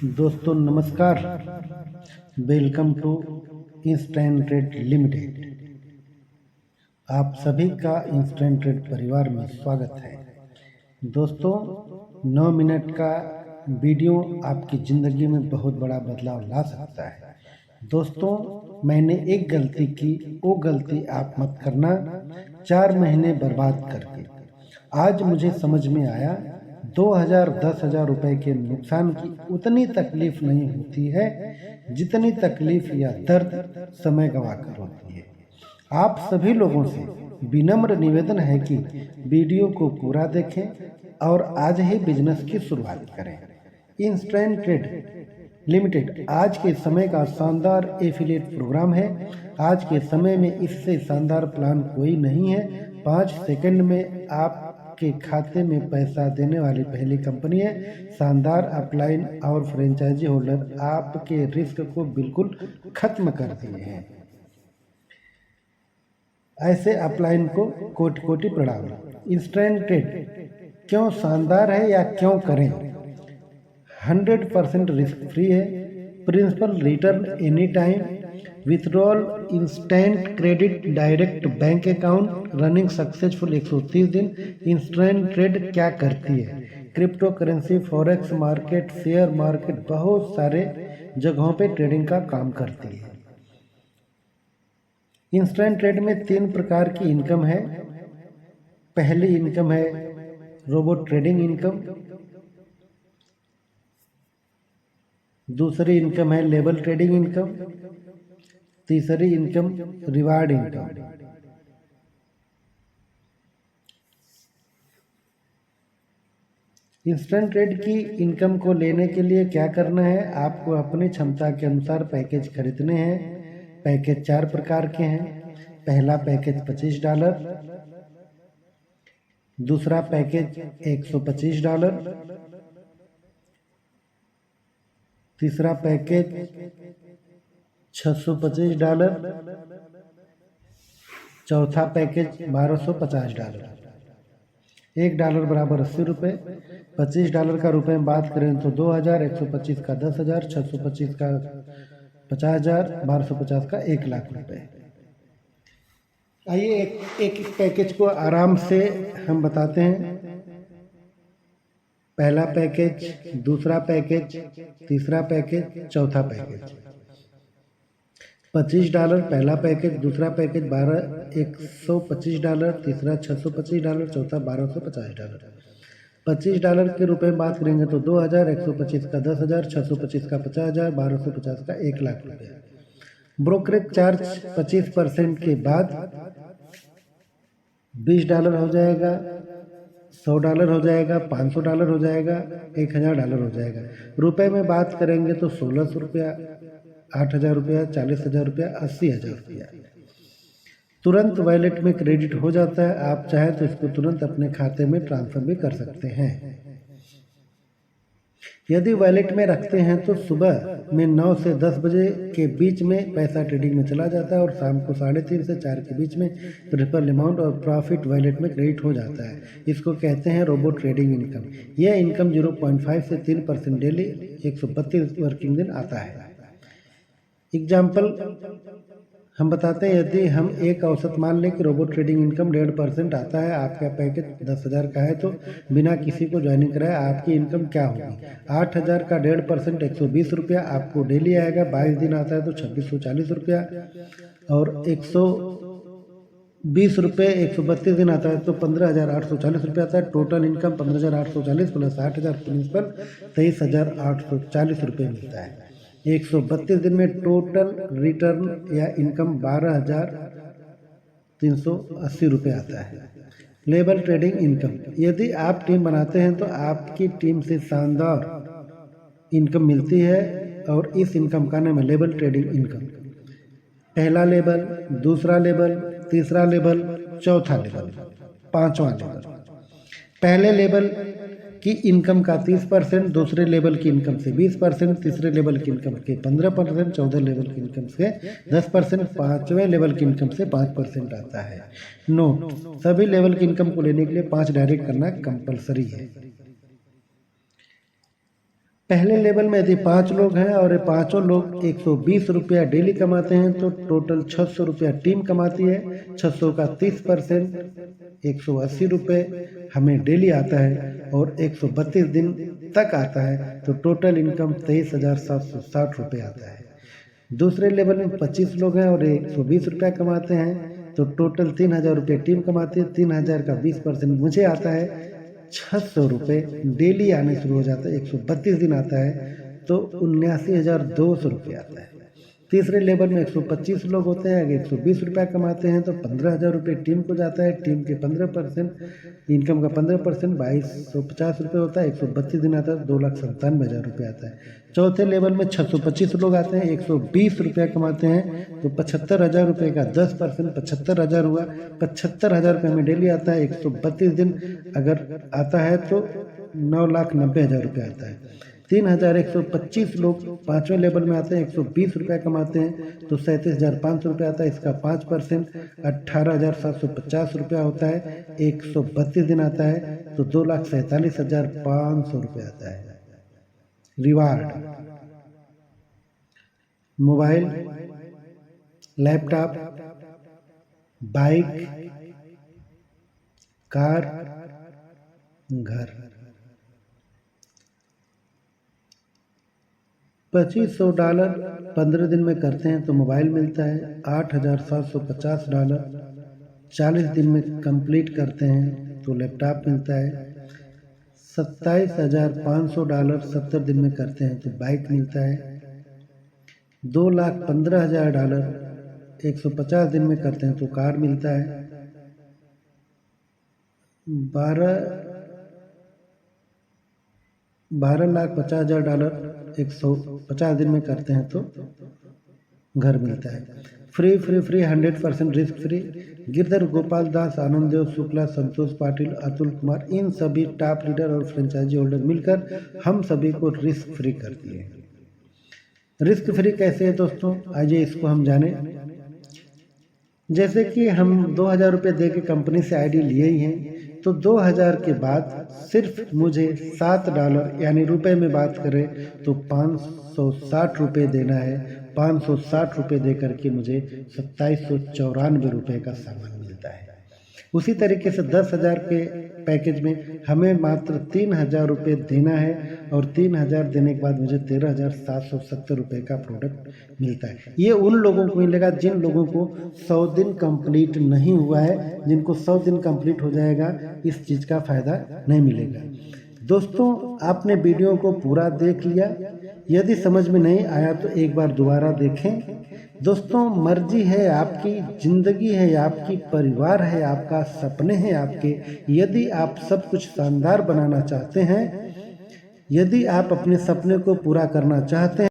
दोस्तों नमस्कार। Welcome to instant trade limited. आप सभी का इंस्टेंट ट्रेड परिवार में स्वागत है। दोस्तों 9 मिनट का वीडियो आपकी ज़िंदगी में बहुत बड़ा बदलाव ला सकता है। दोस्तों मैंने एक गलती की, वो गलती आप मत करना। 4 महीने बर्बाद करके आज मुझे समझ में आया 10,000 रुपए के नुकसान की उतनी तकलीफ नहीं होती है जितनी तकलीफ या दर्द समय गंवाकर होती है। आप सभी लोगों से विनम्र निवेदन है कि वीडियो को पूरा देखें और आज ही बिजनेस की शुरुआत करें। इंस्टेंट ट्रेड लिमिटेड आज के समय का शानदार एफिलिएट प्रोग्राम है। आज के समय में इससे शानदार प्लान कोई नहीं है। 5 सेकंड में आपके खाते में पैसा देने वाली पहली कंपनी है। शानदार अपलाइन और फ्रेंचाइजी होल्डर आपके रिस्क को बिल्कुल खत्म कर दिए हैं। ऐसे अपलाइन को कोटि कोटि प्रणाम। इंस्टेंट ट्रेड क्यों शानदार है या क्यों करें? 100% रिस्क फ्री है। Principal return any time, withdrawal instant, credit direct bank account, running successful 130 दिन। इंस्टेंट ट्रेड क्या करती है? Cryptocurrency, forex market, share market, बहुत सारे जगहों पे ट्रेडिंग का काम करती है। इंस्टेंट ट्रेड में 3 प्रकार की इनकम है। पहली इनकम है रोबोट ट्रेडिंग इनकम, दूसरी इनकम है लेबल ट्रेडिंग इनकम, तीसरी income reward income. Instant trade की इनकम को लेने के लिए क्या करना है? आपको अपनी क्षमता के अनुसार पैकेज खरीदने हैं। पैकेज 4 प्रकार के हैं। पहला पैकेज $25, दूसरा पैकेज $125, तीसरा पैकेज $625, चौथा पैकेज $1250। $1 बराबर 80 रुपये। $25 का रुपये में बात करें तो 2,000, 125 का 10,000, 625 का 50,000, 1250 का 1,00,000 रुपये। आइए एक पैकेज को आराम से हम बताते हैं। पहला पैकेज, दूसरा पैकेज, तीसरा पैकेज, चौथा पैकेज। $25 पहला पैकेज, दूसरा पैकेज $125, तीसरा $625, चौथा $1250। $25 के रुपए में बात करेंगे तो 2,000, 125 का 10,000, 625 का 50,000, 1250 का 1,00,000 रुपये। ब्रोकरेज चार्ज 25% के बाद $20 हो जाएगा, $100 हो जाएगा, $500 हो जाएगा, $1,000 हो जाएगा। रुपए में बात करेंगे तो 1,600 रुपया, 8,000 रुपया, 40,000 रुपया, 80,000 रुपया तुरंत वॉलेट में क्रेडिट हो जाता है। आप चाहें तो इसको तुरंत अपने खाते में ट्रांसफर भी कर सकते हैं। यदि वॉलेट में रखते हैं तो सुबह में 9 से 10 बजे के बीच में पैसा ट्रेडिंग में चला जाता है और शाम को 3:30 से 4 के बीच में प्रिफर अमाउंट और प्रॉफिट वॉलेट में क्रेडिट हो जाता है। इसको कहते हैं रोबोट ट्रेडिंग इनकम। यह इनकम 0.5 से 3% डेली 132 वर्किंग दिन आता है। एग्जाम्पल हम बताते हैं। यदि हम एक औसत मान लें कि रोबोट ट्रेडिंग इनकम 1.5% आता है, आपका पैकेज 10,000 का है, तो बिना किसी को ज्वाइनिंग कराए आपकी इनकम क्या होगी? 8,000 का 1.5% 120 रुपया आपको डेली आएगा। 22 दिन आता है तो 2,640 रुपया, और 120 रुपये 132 दिन आता है तो 15,840 रुपया आता है। टोटल इनकम 15,840 प्लस 8,000 प्रिंसिपल 23,840 रुपये मिलता है। 132 दिन में टोटल रिटर्न या इनकम 12,380 रुपये आता है। लेबल ट्रेडिंग इनकम, यदि आप टीम बनाते हैं तो आपकी टीम से शानदार इनकम मिलती है और इस इनकम का नाम है लेबल ट्रेडिंग इनकम। पहला लेबल, दूसरा लेबल, तीसरा लेबल, चौथा लेबल, पांचवा लेबल। पहले लेबल की इनकम का 30%, दूसरे लेवल की इनकम से 20%, तीसरे लेवल की इनकम के 15%, चौथे लेवल की इनकम से 10%, पांचवें लेवल की इनकम से 5% आता है। नोट, सभी लेवल की इनकम को लेने के लिए 5 डायरेक्ट करना कंपलसरी है। पहले लेवल में यदि 5 लोग हैं और ये पाँचों लोग 120 रुपया डेली कमाते हैं तो टोटल 600 रुपया टीम कमाती है। 600 का 30% 180 रुपये हमें डेली आता है और 132 दिन तक आता है तो टोटल इनकम 23,760 रुपये आता है। दूसरे लेवल में 25 लोग हैं और 120 रुपया कमाते हैं तो टोटल 3,000 रुपये टीम कमाती है। 3,000 का 20% मुझे आता है। 600 रुपये डेली आने शुरू हो जाता है। 132 दिन आता है तो 79,200 रुपये आता है। तीसरे लेवल में 125 लोग होते हैं। अगर 120 रुपया कमाते हैं तो 15,000 रुपये टीम को जाता है। टीम के 15% इनकम का 15% 2,250 रुपये होता है। 132 दिन आता है 2,97,000 रुपये आता है। चौथे लेवल में 625 लोग आते हैं। 120 रुपया कमाते हैं तो 75,000 रुपये का 10% 75,000 हुआ। 75,000 रुपये हमें डेली आता है। 132 दिन अगर आता है तो 9,90,000 रुपये आता है। 3,125 लोग पाँचवें लेवल में आते हैं। 120 रुपया कमाते हैं तो 37,500 रुपये आता है। इसका 5% 18,750 रुपया होता है। 132 दिन आता है तो 2,47,500 रुपये आता है। Reward mobile, laptop, bike, car, घर। $2,500 15 दिन में करते हैं तो मोबाइल मिलता है। $8,750 40 दिन में कंप्लीट करते हैं तो लैपटॉप मिलता है। $27,500 70 दिन में करते हैं तो बाइक मिलता है। $2,15,000 150 दिन में करते हैं तो कार मिलता है। 12,50,000 150 दिन में करते हैं तो घर मिलता है। Free 100% risk free. Girdhar Gopal Das, Ananddev Shukla, Santosh Patil, Atul Kumar, इन सभी टॉप लीडर और फ्रेंचाइजी होल्डर मिलकर हम सभी को रिस्क फ्री कर दिए। रिस्क फ्री कैसे है दोस्तों, आइए इसको हम जाने। जैसे कि हम 2,000 रुपये दे के कंपनी से आईडी लिए ही हैं तो 2,000 के बाद सिर्फ मुझे $7 यानी रुपए में बात करें तो 560 रुपये देना है। 560 रुपये दे करके मुझे 2,794 रुपये का सामान मिलता है। उसी तरीके से 10,000 के पैकेज में हमें मात्र 3,000 रुपये देना है और 3,000 देने के बाद मुझे 13,770 रुपये का प्रोडक्ट मिलता है। ये उन लोगों को मिलेगा जिन लोगों को 100 दिन कंप्लीट नहीं हुआ है। जिनको 100 दिन कंप्लीट हो जाएगा इस चीज़ का फ़ायदा नहीं मिलेगा। दोस्तों, आपने वीडियो को पूरा देख लिया। यदि समझ में नहीं आया तो एक बार दोबारा देखें। दोस्तों, मर्जी है आपकी, जिंदगी है आपकी, परिवार है आपका, सपने हैं आपके। यदि आप सब कुछ शानदार बनाना चाहते हैं, यदि आप अपने सपने को पूरा करना चाहते हैं